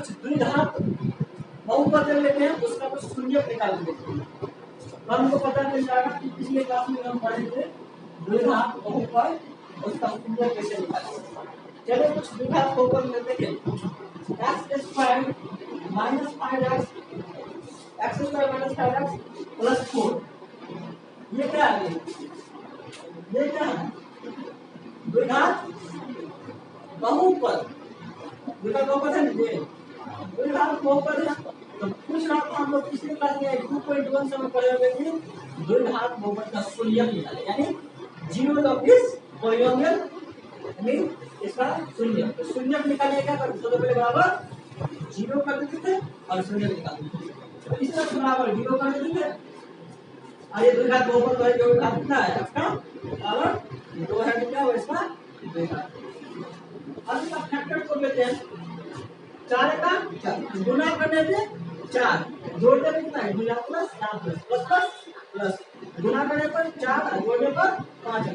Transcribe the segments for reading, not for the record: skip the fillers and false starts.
कुछ द्विघात बहुपद लेते हैं, उसका कुछ शून्य निकाल देते हैं, तो हमको पता चल जाएगा कि पिछले क्लास में हम पढ़े थे द्विघात बहुपद, उसका शून्य कैसे निकालेंगे। चलिए कुछ द्विघात बहुपद लेते हैं। x square minus 5x, x square minus 5x plus 4, ये क्या है? ये क्या है? द्विघात बहुपद। द्विघात बहुपद है ना, ये द्विघात बहुपद है। तो पूछ रहा था हम लोग पिछले क्लास में 2.1 से हम पढ़े हुए थे द्विघात बहुपद का शून्य निकाले, यानी जीरो ऑफ दिस पॉलिनोमियल, यानी इसका शून्य। तो शून्य निकालने क्या करते? सबसे पहले बराबर जीरो कर देते थे और शून्य निकाल देते थे। तो इसका बराबर जीरो कर देते थे और ये द्विघात बहुपद है, जो घात कितना है इसका बराबर 2 है, तो क्या होगा इसका द्विघात। अब इसका फैक्टर को लेते हैं, 4 का 4 गुना करने पे 4 जोड़ने पे कितना है? 2 प्लस 4 प्लस प्लस प्लस गुना करने पर 4 जोड़ने पर 5 है,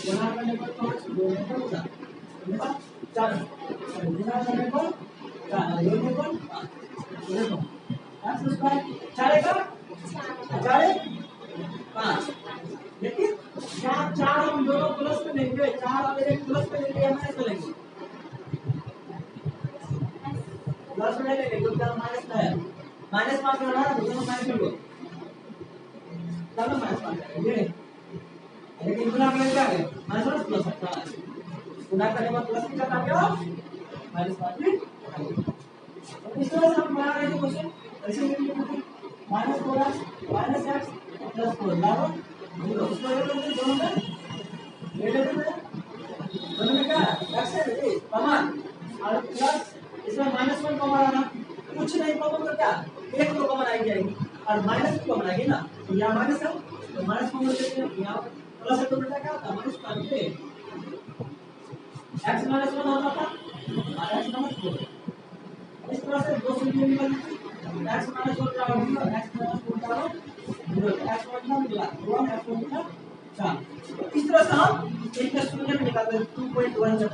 गुना करने पर 5 जोड़ने पर 4 गुना करने पर 4 जोड़ने पर 5। देखो x स्क्वायर 4 का 4 5, लेकिन 4 हम दोनों प्लस में लेंगे, 4 और 1 प्लस में लेंगे या माइनस में लेंगे? प्लस में लेंगे, जो क्या माइनस में है, माइनस 5 में रहा दोनों माइनस में लो, तब माइनस 5 है ये। लेकिन गुना करने क्या है? माइनस प्लस है, गुना करने में प्लस क्या आ गया? माइनस 5 में। तो इस तरह से हम बना रहे हैं क्वेश्चन, ऐसे ही माइनस 4 माइनस x प्लस 4 बराबर 0। इसको दोनों में ले लेते हैं, दोनों में क्या x है कॉमन और प्लस इसमें माइनस 1 कॉमन आना, कुछ नहीं कॉमन तो क्या 1 तो कॉमन आई जाएगी और माइनस भी कॉमन आएगी ना, यहाँ माइनस है तो माइनस कॉमन लेते हैं, यहाँ प्लस है तो बेटा क्या होता है माइनस का x माइनस 1 होता था और x माइनस 4। इस तरह से दो शून्य निकल x माइनस 4 का वैल्यू और x माइनस 4 का 0, x माइनस मिला 1 x मिला 4। इस तरह से हम एक का शून्य निकालते हैं 2.1 जब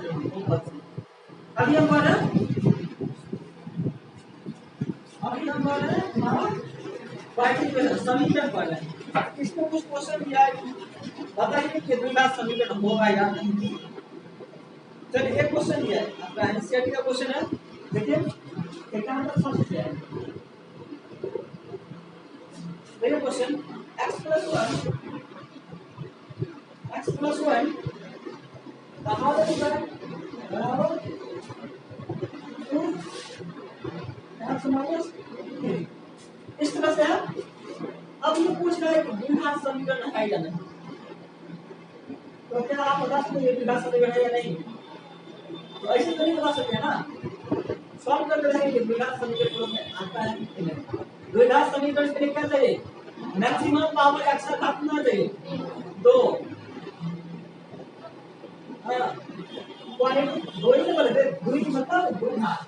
अभी हम पढ़ रहे हैं हमारा समीकरण पढ़ रहे हैं। इसमें कुछ क्वेश्चन दिया है, बताइए कि द्विघात समीकरण होगा या नहीं। चलिए एक क्वेश्चन दिया है आपका एनसीईआरटी का क्वेश्चन है, देखिए एग्जांपल समझ लिया है। देखिए क्वेश्चन x प्लस 1 बराबर 2 x माइनस 3। इस तरह से है। अब ये पूछ रहा है कि द्विघात समीकरण है या नहीं, तो क्या आप बता सकते हैं द्विघात समीकरण है या नहीं? तो ऐसे तो नहीं बता सकते ना, सॉल्व करते रहेंगे द्विघात समीकरण में आता है कि नहीं। द्विघात समीकरण के लिए क्या चाहिए? मैक्सिमम पावर x का घात कितना चाहिए? 2। क्वांटिटी 2 ही से बोले थे, 2 की मतलब 2 घात,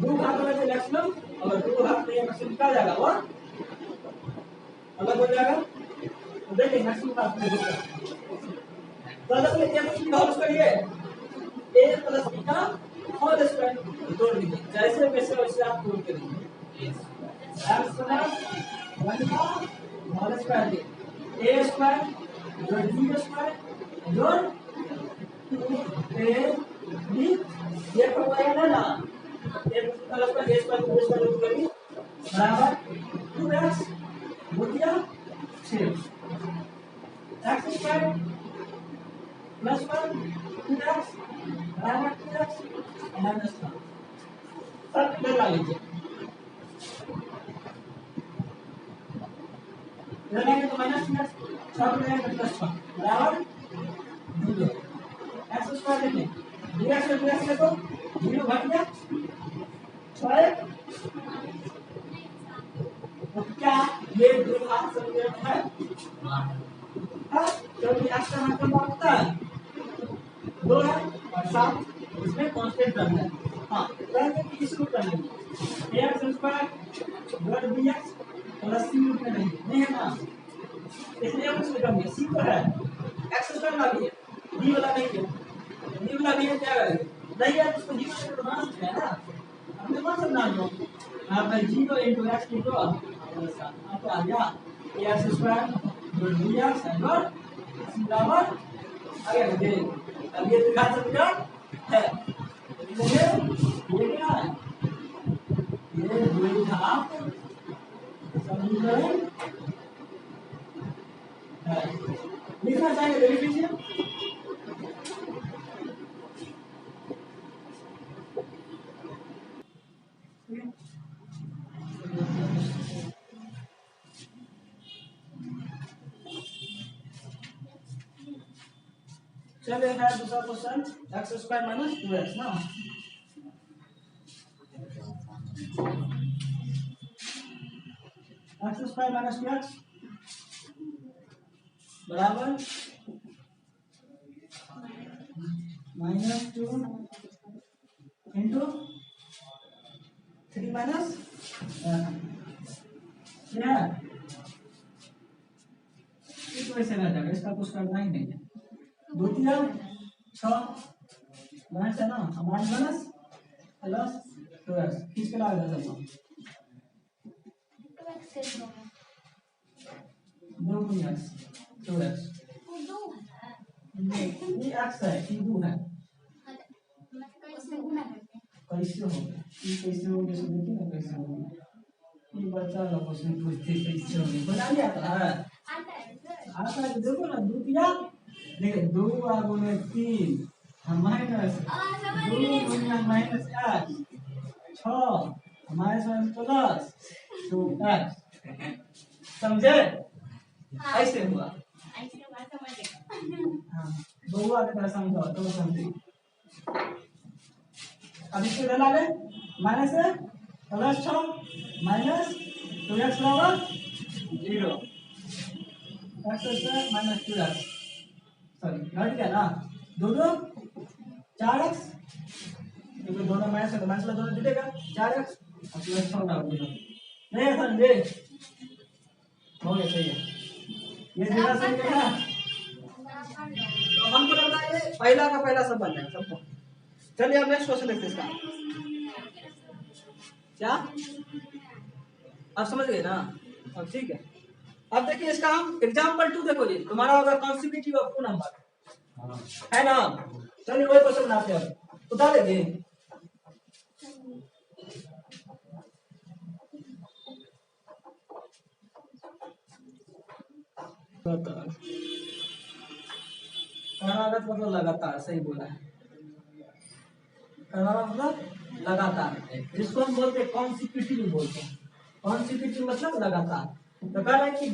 2 घात में से मैक्सिमम, अगर 2 घात नहीं मैक्सिमम क्या जाएगा वो अलग हो जाएगा। तो देखिए मैक्सिमम का अपने होगा तो अलग में क्या कुछ होल करिए a प्लस b का होल स्क्वायर जोड़ दीजिए, जैसे वैसे वैसे आप जोड़ के दीजिए x प्लस 1 का होल स्क्वायर दे a स्क्वायर जोड़ b स्क्वायर जोड़ 2a b, ये प्रोवाइड है ना, ये प्लस का a स्क्वायर b स्क्वायर जोड़ करिए बराबर 2x गुणिया 6 x square plus 1 2x बराबर 2x माइनस 1। सब इधर ला लीजिए, इधर लाएंगे तो माइनस 2x, सब लाएंगे प्लस 1 बराबर 0। x स्क्वायर देखिए 2x से 2x ले तो 0 घट गया 6। तो क्या ये द्विघात समीकरण है? हाँ, क्योंकि x का मतलब होता है 2 है और 7 इसमें कांस्टेंट टर्म है। हाँ, कहते हैं कि इस रूप में ax स्क्वायर जोड़ bx प्लस c रूप में नहीं है ना, इसलिए कुछ लिखा है c तो है x स्क्वायर वाला भी है, b वाला नहीं है, b वाला भी है क्या है नहीं है, उसको 0 से बना सकते हैं ना, हमने कौन सा बना दो यहाँ पर 0 इंटू एक्स लिखो आपको आ गया एक्स स्क्वायर जो डी एक्स बराबर बराबर आगे बढ़े। अब ये दिखा समीकरण है ये क्या है ये द्विघात समीकरण है। लिखना चाहिए देख लीजिए चलिए है दूसरा question x square minus 2x ना एक्स स्क्वायर माइनस 2x बराबर -2 इंटू 3 माइनस क्या इस वजह से रह जाएगा इसका कुछ करना ही नहीं है द्वितीय 6 माइनस है ना माइनस प्लस 2x किसके लगा था सब 2 x 2x ये x है ये 2 है कैसे हो ये कैसे हो कैसे देखिए ना कैसे हो ये बच्चा लोग उसमें पूछते कैसे हो बता दिया था आता है देखो ना द्वितीय देखिए 2 गुणे 3 माइनस 2 गुणे minus x 6 minus plus 2x समझे ऐसे हुआ हाँ बहुआ की तरह समझो तो समझे अब इसको डाला ले माइनस है प्लस 6 माइनस 2x बराबर 0 x square minus 2x sorry घट गया ना दोनों 4x क्योंकि दोनों माइनस है तो माइनस दोनों जुटेगा 4x और प्लस 6 डाल दिया नहीं समझे हो गया सही है ये जगह सही है ना तो हमको लगता है ये पहला का पहला सब बन जाएगा सबको चलिए अब नेक्स्ट क्वेश्चन देखते हैं इसका क्या आप समझ गए ना अब ठीक है अब देखिए इसका हम एग्जांपल 2 देखो जी तुम्हारा होगा कॉन्सिक्यूटिव ऑफ 2 नंबर है ना चलिए वही क्वेश्चन बनाते हैं बता देंगे क्रमागत मतलब लगातार सही बोला है क्रमागत मतलब लगातार जिसको हम बोलते हैं कॉन्सिक्यूटिव बोलते हैं कॉन्सिक्यूटिव मतलब लगातार तो कह रहे हैं कि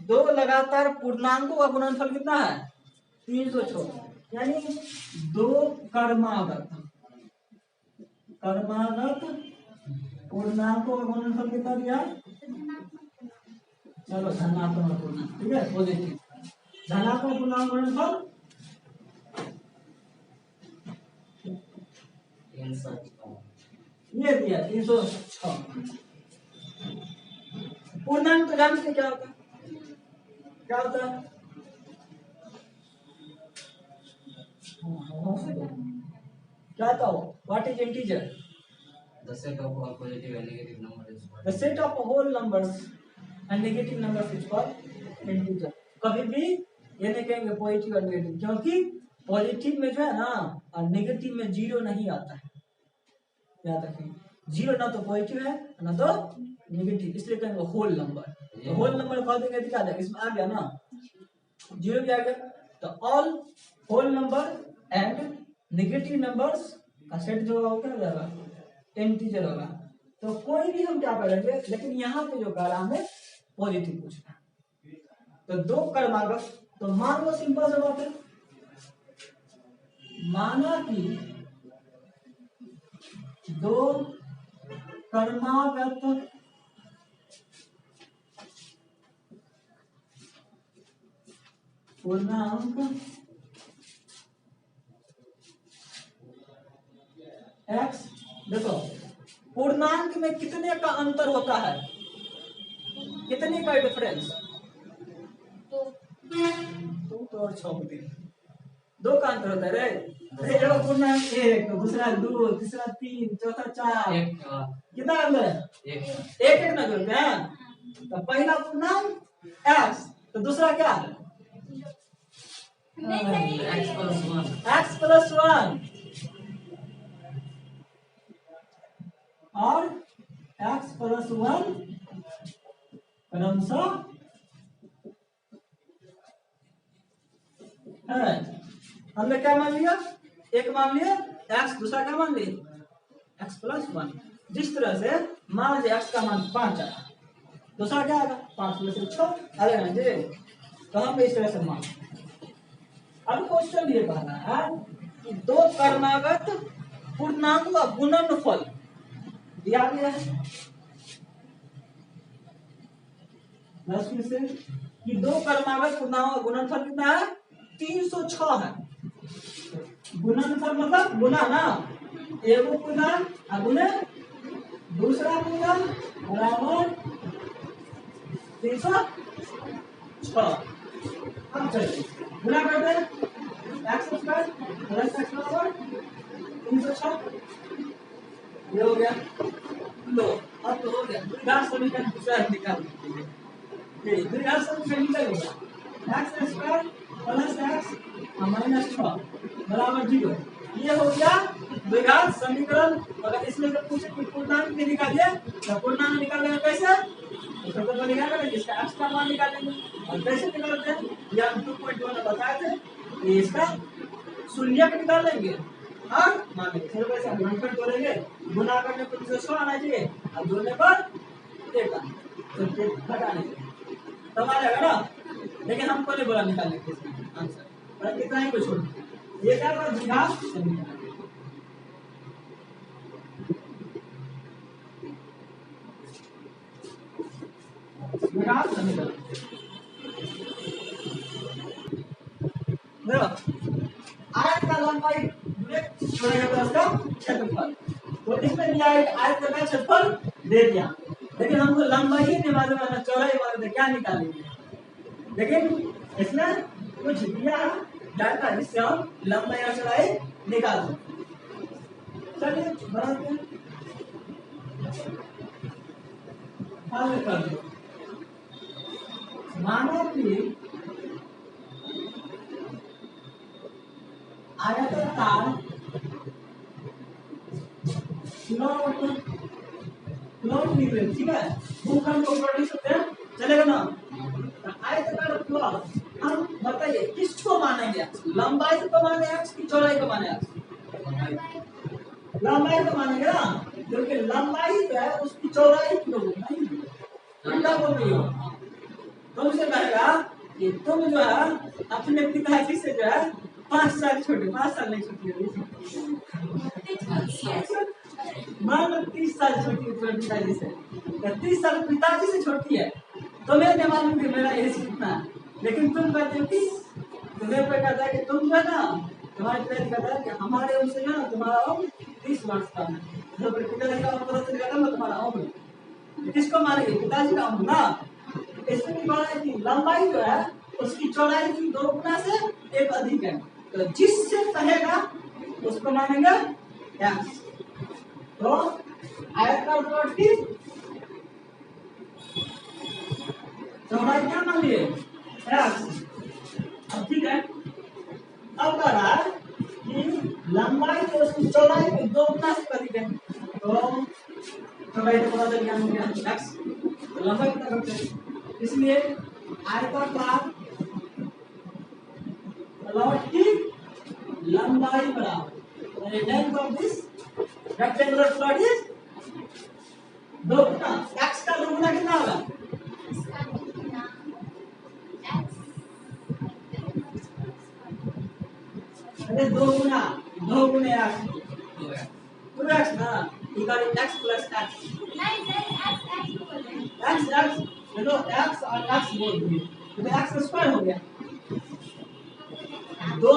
दो लगातार पूर्णांकों का गुणनफल कितना है 306 यानी दो कर्मागत पूर्णांकों का गुणनफल कितना दिया चलो धनात्मक पूर्णांक ठीक है पॉजिटिव धनात्मक पूर्णांक गुणनफल ये दिया 306 पूर्णांक तो जानते क्या होता है क्या था what is integer The set of all positive and negative numbers is called the set of whole numbers and negative numbers is called integer कभी भी ये नहीं कहेंगे पॉजिटिव और नेगेटिव क्योंकि पॉजिटिव में जो है ना और नेगेटिव में जीरो नहीं आता है याद रखें जीरो ना तो पॉजिटिव है ना तो नेगेटिव इसलिए कहेंगे होल नंबर तो होल नंबर कह देंगे दिखा देगा इसमें आ गया ना जीरो भी आ गया तो all whole number and negative numbers का सेट जो होगा वो क्या हो जाएगा इंटीजर होगा तो कोई भी हम क्या करेंगे लेकिन यहाँ पे जो कह रहा हमें पॉजिटिव पूछना तो दो कर्मागत तो मान लो सिंपल सा बात है माना कि दो कर्मागत पूर्णांक x देखो पूर्णांक में कितने का अंतर होता है कितने का डिफरेंस तो और 6 होते दो का अंतर होता है रे। अरे एगो पूर्णांक 1, दूसरा 2, तीसरा 3, चौथा 4, एक कितना अंतर है? एक एक एक ना जोड़ते हैं। तो पहला पूर्णांक x, तो दूसरा क्या? x प्लस 1 x प्लस 1 और x प्लस 1 क्रमशः है। हमने क्या मान लिया? एक मान लिया x, दूसरा क्या मान लिया? x plus 1। जिस तरह से मान लीजिए x का मान 5 आया, दूसरा क्या आएगा? 5 में से 6 आएगा ना जी। तो हम इस तरह से मान, अब क्वेश्चन ये कहना है कि दो क्रमागत पूर्णांक का गुणनफल दिया गया है। प्लस में से कि दो क्रमागत पूर्णांक का गुणनफल कितना है? 306 है। गुणनफल मतलब गुना ना, एगो पूर्णांक गुने दूसरा पूर्णांक बराबर 306। अब चलिए गुना करते हैं। x स्क्वायर प्लस x बराबर 306, ये हो गया। लो अब तो हो गया। द्विघात समीकरण दूसरा निकाल लीजिए। ये द्विघात समीकरण निकल गया। x square plus x minus 6 बराबर 0। ये हो गया द्विघात समीकरण। अगर इसमें से पूछे कि पूर्णांक भी निकालिए तो पूर्णांक निकालेंगे कैसे? तो सबसे पहले क्या करेंगे? इसका x का मान निकालेंगे। और कैसे निकालते हैं ये हम 2.1 बताए थे। ये इसका शून्यक निकालेंगे और मान लेंगे। चलो वैसे गुणनफल करेंगे, गुना करने पर 306 आना चाहिए और जोड़ने पर 1 आना, तो घटाने के तब आ जाएगा ना। लेकिन हमको नहीं बोला निकालने के आंसर, पर इतना ही कुछ छोड़। ये क्या होगा? द्विघात समीकरण। द्विघात समीकरण आयत का लंबाई छोड़ेगा तो उसका क्षेत्रफल। तो इसमें दिया है आयत का क्षेत्रफल दे दिया, लेकिन हमको लंबाई ही नहीं मालूम है, चौड़ाई मालूम है, क्या निकालेंगे? लेकिन इसमें कुछ दिया डाटा जिससे हम लंबाई और चौड़ाई निकाल सकते। चलिए बनाते हैं। हल कर दो। मानो कि आयताकार प्लॉट निकले, ठीक है? भूखंड को प्लॉट लिख सकते हैं, चलेगा ना? आयताकार प्लॉट हम बताइए किसको मानेंगे? लंबाई को माने x की चौड़ाई को माने x? लंबाई को मानेंगे ना, क्योंकि लंबाई जो है उसकी चौड़ाई क्यों नहीं उल्टा बोल रही हो। तुमसे कहेगा कि तुम जो है अपने पिताजी से जो है 5 साल छोटे, 5 साल नहीं छोटी है, मान लो 30 साल छोटी है पिताजी से, 30 साल पिताजी से छोटी है। तुम्हें नहीं मालूम कि मेरा एज कितना है, लेकिन तुम कहते हो कि तुम्हें पे कहता है कि तुम जो है ना, तुम्हारे पिताजी कहता है कि हमारे उनसे जो है ना तुम्हारा उम्र 30 वर्ष का है। जब पिताजी का उम्र पता चल जाता है ना तुम्हारा उम्र, किसको मानेंगे? पिताजी का उम्र ना। इसमें भी बोला है कि लंबाई जो है उसकी चौड़ाई की 2 गुना से 1 अधिक है, तो जिससे कहेगा उसको मानेंगे x। तो आयताकार प्लॉट की चौड़ाई क्या मान लिए? x। अब ठीक है, अब कह रहा है कि लंबाई तो उसकी चौड़ाई की 2 गुना से अधिक है, तो चौड़ाई तो पता चल गया मुझे x, तो लंबाई कितना करते हैं? इसलिए आयताकार प्लॉट की लंबाई बराबर length of this rectangular plot is 2 Guna x का 2 गुना कितना होगा? अरे 2 गुना x 2x ना, इधर x प्लस x देखो x और x बोल दिए तो x स्क्वायर हो गया। 2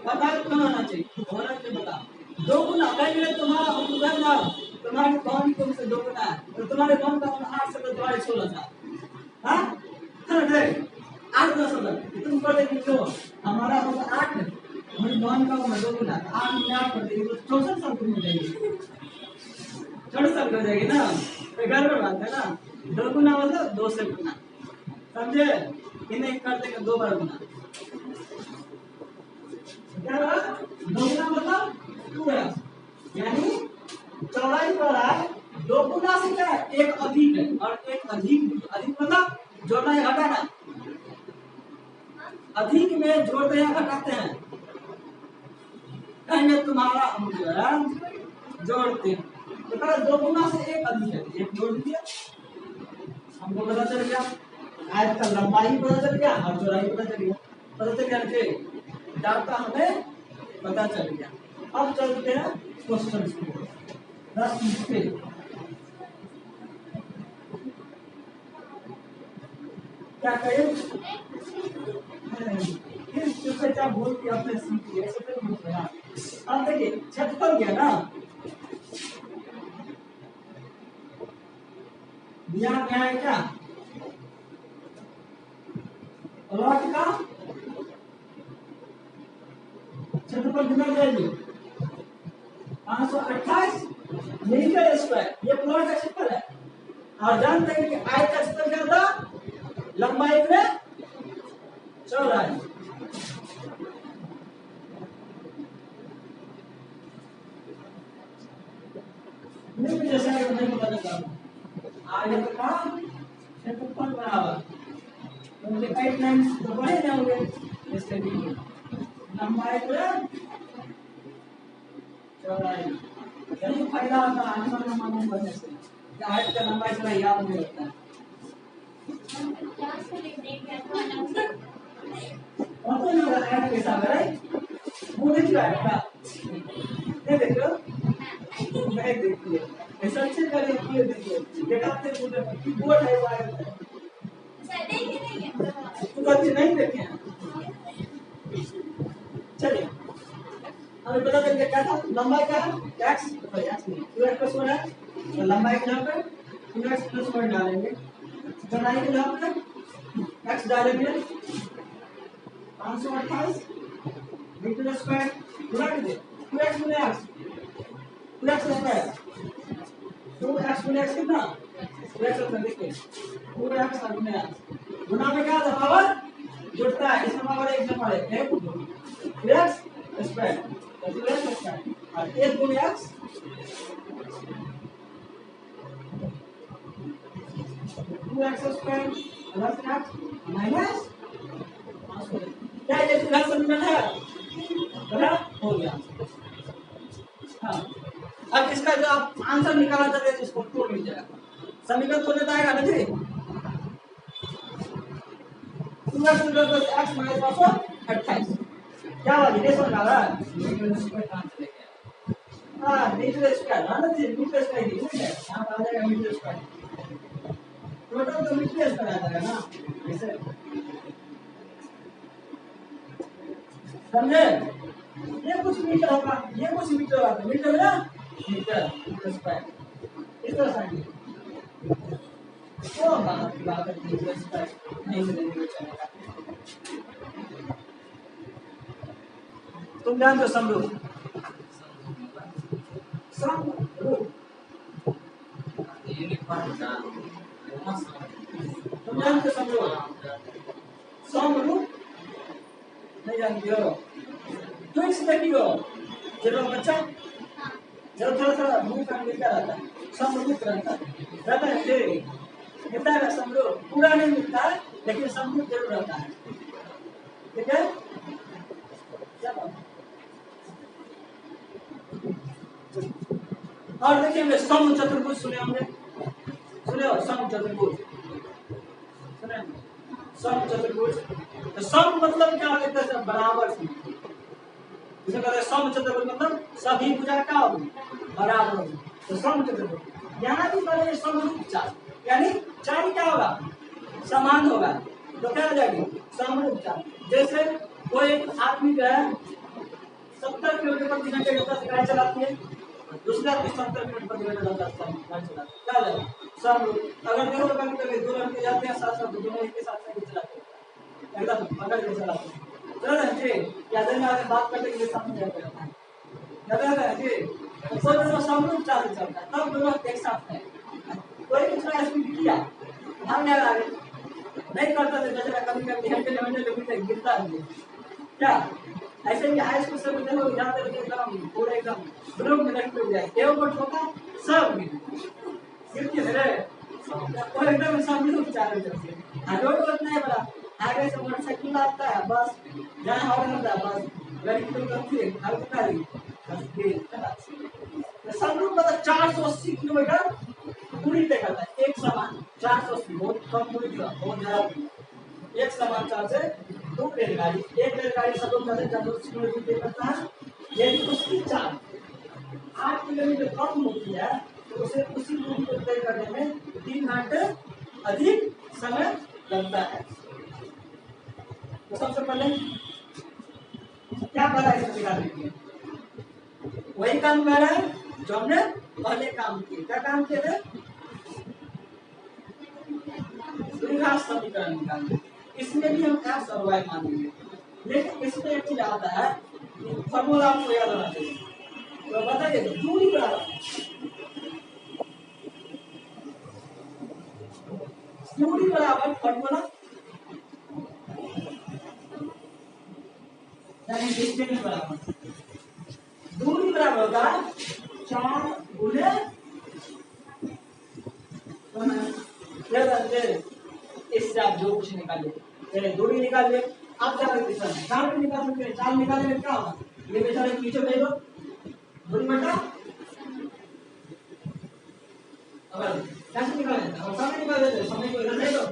पता कौन होना चाहिए? होना चाहिए बता 2 गुना पहले तुम्हारा होगा ना, तुम्हारे कौन तुमसे 2 गुना है, तो तुम्हारे कौन का 8 से तुम्हारे 16 था। हां 8 10 16 तुम पढ़े कि क्यों हमारा होगा 8 वन का होना 2 गुना 8 में 8 कर देंगे तो 64 संख्या हो जाएगी, 64 संख्या हो जाएगी ना। तो गड़बड़ बात है ना, 2 गुना मतलब 2 से गुना, समझे? इन्हें कर देंगे 2 बार गुना, क्या हुआ? 2 गुना मतलब 2x, यानी चौड़ाई पर है 2 गुना से क्या है, एक अधिक है, और एक अधिक अधिक मतलब जोड़ना है घटाना, अधिक में जोड़ते हैं घटाते हैं, कहेंगे तुम्हारा हम जो है जोड़ते हैं, तो कहा 2 गुना से एक अधिक है, एक जोड़ दिया, हमको पता चल गया आयत का लंबाई पता चल गया और चौड़ाई पता चल गया, पता चल गया कि डाटा हमें पता चल गया। अब चलते हैं क्वेश्चन की, 10 पे क्या करें, फिर क्या बोल के अपने सीख लिया, ऐसे तो बोल रहा। अब देखिए क्षेत्रफल क्या ना दिया गया है, क्या प्लॉट का क्षेत्रफल कितना जाएगी 528 मीटर स्क्वायर, ये प्लॉट का क्षेत्रफल है, और जानते हैं कि आयत का क्षेत्रफल क्या था, लंबाई में चौड़ाई, जैसा नहीं पता चलता आयत का क्षेत्रफल बराबर उनके 8 लाइन तो बड़े ना होंगे, इससे भी लंबाई में चौड़ाई, यही फायदा होता है आंसर में मालूम करने से, कि आयत का लंबाई थोड़ा याद नहीं रहता है। कौन सा होगा आयत के साथ है, वो देखिए आयत का, ये देखो नहीं देखिए, ऐसा अच्छे करिए ये देखिए, दिखाते मुझे कि बोर्ड है वो आयत है, तो बच्चे नहीं देखे हैं। चलिए हमें पता चल गया क्या था, लंबाई का x नहीं 2x प्लस 1 है, तो लंबाई के यहाँ पे 2x प्लस 1 डालेंगे, चौड़ाई के यहाँ पे x डालेंगे 528 मीटर स्क्वायर, गुणा कर दे 2x गुणे x, 2x स्क्वायर 2x गुणे x कितना 2x स्क्वायर, देखिए 2x गुणे x, गुणा में क्या था पावर जुड़ता है, इसमें पावर 1 में पावर 1 2x स्क्वायर, तो 2x स्क्वायर और 1 गुणे x 2x square plus x minus, क्या ये पूरा समीकरण है, बराबर हो गया। हाँ अब इसका जो आप आंसर निकालना चाहते हैं इसको तोड़ लीजिएगा, समीकरण तोड़ने तो आएगा ना जी, 2x प्लस x माइनस 528 क्या वाली रेशो निकाला है, मीटर स्क्वायर कहां चले गया, हां मीटर स्क्वायर, हां ना जी मीटर स्क्वायर ही है, यहां आ जाएगा मीटर स्क्वायर, टोटल तो मीटर स्क्वायर आ जाएगा ना, ऐसे समझे, ये कुछ मीटर होगा, ये कुछ मीटर होगा, मीटर ना मीटर स्क्वायर इस तरह से तो बात मीटर स्क्वायर नहीं मिलेगा, चलेगा तुम जानते हो समरूप, समरूप तुम जानते हो समरूप, समरूप नहीं जानते हो, तो इस देखियो जब बच्चा जब थोड़ा सा मुंह का मिलता रहता है समरूप रहता है फिर मिलता है समरूप, पूरा नहीं मिलता है लेकिन समरूप जरूर रहता है, ठीक है। और देखिए हमने सम चतुर्भुज सुने होंगे, सुने हो सम चतुर्भुज, सुने सम चतुर्भुज, तो सम मतलब क्या होता है, बराबर, जिसे कहते हैं सम चतुर्भुज मतलब सभी भुजा क्या होगी बराबर होगी, तो सम चतुर्भुज यहाँ भी बने समरूप चाल, यानी चाल क्या होगा समान होगा, तो क्या हो जाएगी समरूप चाल, जैसे कोई आदमी जो है 70 किलोमीटर प्रति घंटे की गाड़ी चलाती है, दूसरा भी 70 किलोमीटर प्रति घंटे गाड़ी चलाता है, क्या हो जाएगा समरूप, अगर देखो कभी कभी 2 लड़के जाते हैं साथ साथ, दोनों एक साथ साइकिल चलाते हैं, एकदम पकड़ के चलाते हैं, चलो जी या दिन में बात करते के लिए समझ जाता है लगा जी तो कोई दोनों समरूप चाल चलता है तब दोनों एक साथ है कोई दूसरा स्पीड किया हम यार आगे नहीं करता तो जैसे कभी कभी हैंडल गिरता है क्या ऐसे ही हाई स्कूल से मुझे लोग जाते थे एकदम पूरे एकदम ग्रुप में लग टूट जाए केवल बट होता सब गिरती है रे और एकदम समरूप चाल चलती है रोड उतना है बड़ा आगे से मोटरसाइकिल आता है बस जहाँ हॉर्न होता है बस गाड़ी तो करती है हर गाड़ी बस समरूप मतलब 480 किलोमीटर दूरी तय करता है एक समान 480 बहुत कम दूरी का बहुत ज्यादा एक समान चाल से दो रेलगाड़ी एक रेलगाड़ी सब लोग जाते 480 किलोमीटर तय करता है यदि उसकी चाल 8 किलोमीटर कम होती है तो उसे उसी दूरी को तय करने में 3 घंटे अधिक समय लगता है। तो सबसे पहले क्या पता है इसको निकालने के लिए वही काम कर रहा है जो हमने पहले काम किए क्या काम किए थे द्विघात समीकरण निकालने इसमें भी हम एक्स और वाई मानेंगे लेकिन इसमें एक चीज आता है फॉर्मूला आपको याद होना चाहिए तो बताइए दूरी बराबर फॉर्मूला यानी डिस्टेंस बराबर दूरी बराबर होगा 4 गुणे इससे आप जो कुछ निकालिए चलिए दूरी निकालिए आप क्या करते हैं 4 भी निकाल सकते हैं 4 निकालने में क्या होगा ये बेचारे पीछे भेज दो दूरी बटा अगर कैसे निकालें और समय निकाल देते समय को इधर ले दो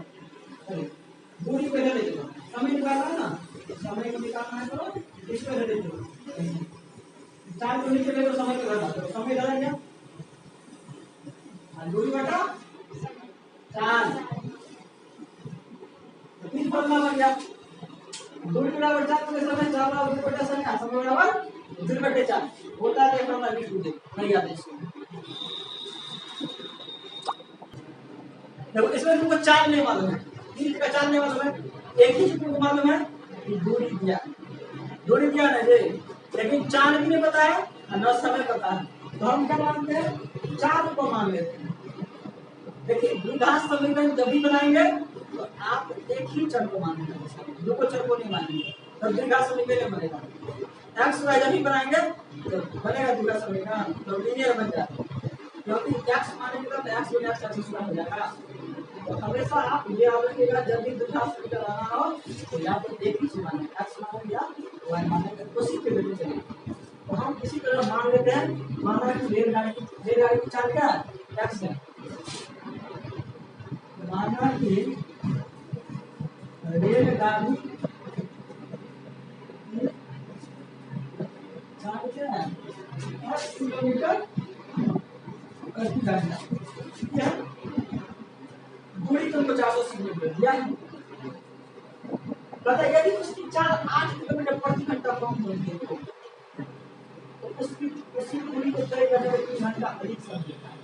दूरी को इधर ले दो समय निकालना है ना समय को निकालना है तो इसको इधर ले दो 4 को नीचे ले दो समय को इधर ला समय इधर है क्या दूरी बटा 4 तीन फॉर्मूला बन गया दूरी बराबर 4 तो समय 4 बराबर दूरी बटा समय समय बराबर दूरी बटे 4 होता है फॉर्मूला लिख दीजिए नहीं याद है इसको देखो इसमें तुमको 4 नहीं मालूम है 3 का 4 नहीं मालूम है एक ही चीज तुमको मालूम है कि दूरी दिया ना जी लेकिन 4 भी नहीं पता है और न समय पता है तो हम क्या मानते हैं 4 को मान लेते हैं देखिए द्विघात समीकरण जब भी बनाएंगे तो आप एक ही चर को मानेंगे दो को चर को नहीं मानेंगे तो द्विघात समीकरण बनेगा एक्स वाई जब भी बनाएंगे तो बनेगा द्विघात समीकरण तो लीनियर बन जाएगा क्योंकि एक्स मानेंगे तो एक्स गुना एक्स एक्स हो जाएगा तो हमेशा आप ये याद रखिएगा जब भी द्विघात समीकरण आना हो तो या तो एक ही चीज मानेंगे एक्स मानेंगे या वाई मानेंगे उसी के लिए चलेंगे तो हम इसी तरह मान लेते हैं माना कि रेलगाड़ी की चाल क्या है एक्स है माना कि रेलगाड़ी चाल क्या है 8 किलोमीटर प्रति घंटा ठीक है दूरी तुमको 480 किलोमीटर दिया है पता यदि उसकी चाल 8 किलोमीटर प्रति घंटा कम होती है तो उसी दूरी को तय करने में 3 घंटा अधिक समय लेता है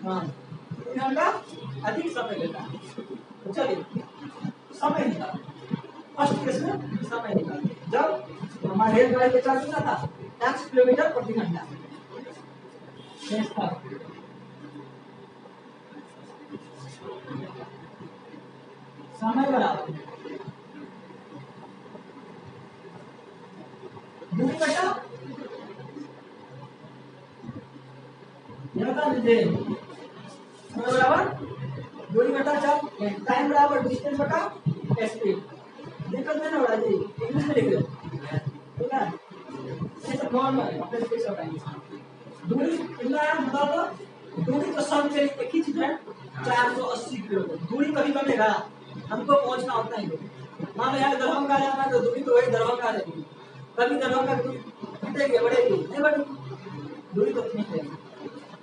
हाँ 3 घंटा अधिक समय लेता है तो चलिए समय निकाल फर्स्ट केस में समय निकाल जब हमारे रेलगाड़ी पे चाल कितना था 8 किलोमीटर प्रति घंटा समय बराबर दूरी बटा बता दीजिए समय बराबर दूरी बटा चाल टाइम बराबर डिस्टेंस बटा स्पीड दिक्कत नहीं हो रहा जी इंग्लिश में लिख लो ठीक है ये सब नॉर्मल है अपने स्पीड से बताएंगे दूरी कितना है बता दो दूरी तो सब के एक ही चीज है 480 किलोमीटर दूरी कभी बनेगा हमको पहुंचना होता है मान लो यहाँ दरभंगा जाना है तो दूरी तो वही दरभंगा रहेगी कभी दरभंगा की दूरी घटेगी बढ़ेगी नहीं बढ़ेगी दूरी तो ठीक है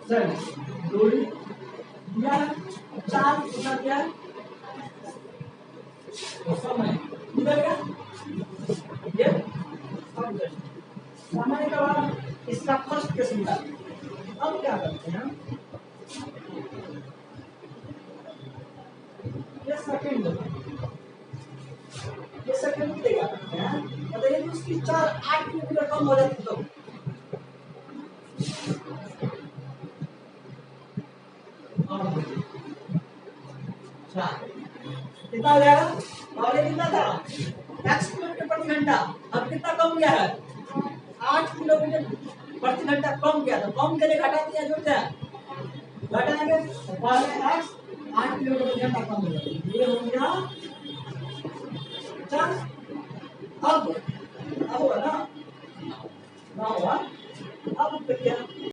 सर दूरी दिया है 4 कितना दिया है समय किधर गया ये समय के बाद इसका फर्स्ट केस निकालिए अब क्या करते हैं ये सेकंड उसकी 8 किलोमीटर कम हो जाती तो कितना हो जाएगा? पहले कितना था? 10 किलोमीटर प्रति घंटा, अब कितना कम गया है? 8 किलोमीटर प्रति घंटा कम गया। तो कम के लिए घटा दिया, जुड़ जाए घटाएंगे तो पहले 8 किलोमीटर प्रति घंटा कम हो जाएगा। ये हो गया 50। अब